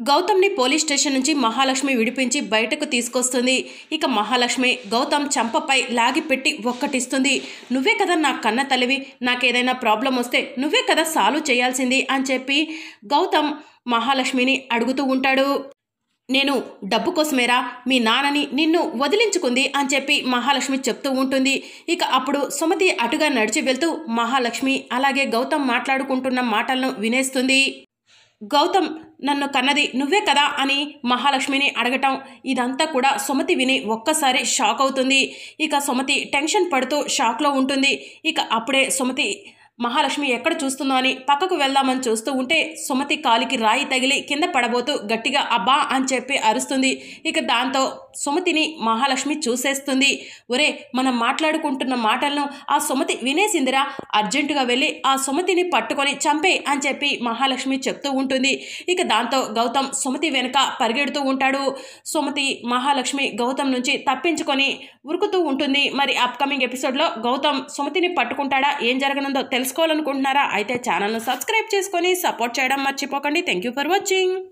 గౌతమ్ని police station నుంచి మహాలక్ష్మి విడిపించి బయటకు తీసుకొస్తుంది. ఇక మహాలక్ష్మి గౌతమ్ చంపపై లాగిపెట్టి ఒక్కటిస్తుంది. నువ్వే కదా నా కన్న తల్లివి, నాకేదైనా ప్రాబ్లం వస్తే నువ్వే కదా సాల్వ్ చేయాల్సింది అని చెప్పి గౌతమ్ మహాలక్ష్మిని అడుగుతూ ఉంటాడు. నేను డబ్బు కోసమేరా మీ నాన్నని నిన్ను వదిలించుకుంది అని చెప్పి మహాలక్ష్మి చెప్తూ ఉంటుంది. ఇక అప్పుడు సుమతి అటుగా నడిచి వెళ్తూ మహాలక్ష్మి అలాగే గౌతమ్ మాట్లాడుకుంటున్న మాటలను వినేస్తుంది. గౌతమ్ నన్ను కన్నది నువ్వే కదా అని మహాలక్ష్మిని అడగటం ఇదంతా కూడా సుమతి విని ఒక్కసారి షాక్ అవుతుంది. ఇక సుమతి టెన్షన్ పడుతూ షాక్లో ఉంటుంది. ఇక అప్పుడే సుమతి మహాలక్ష్మి ఎక్కడ చూస్తుందో అని పక్కకు వెళ్దామని చూస్తూ ఉంటే సుమతి కాలికి రాయి తగిలి కింద పడబోతూ గట్టిగా అబ్బా అని చెప్పి అరుస్తుంది. ఇక దాంతో సుమతిని మహాలక్ష్మి చూసేస్తుంది. ఒరే మనం మాట్లాడుకుంటున్న మాటలను ఆ సుమతి వినేసిందిరా, అర్జెంటుగా వెళ్ళి ఆ సుమతిని పట్టుకొని చంపే అని చెప్పి మహాలక్ష్మి చెప్తూ ఉంటుంది. ఇక దాంతో గౌతమ్ సుమతి వెనుక పరిగెడుతూ ఉంటాడు. సుమతి మహాలక్ష్మి గౌతమ్ నుంచి తప్పించుకొని ఉరుకుతూ ఉంటుంది. మరి అప్కమింగ్ ఎపిసోడ్లో గౌతమ్ సుమతిని పట్టుకుంటాడా, ఏం జరగనుందో తెలుసుకోవాలనుకుంటున్నారా? అయితే ఛానల్ను సబ్స్క్రైబ్ చేసుకొని సపోర్ట్ చేయడం మర్చిపోకండి. Thank you for watching.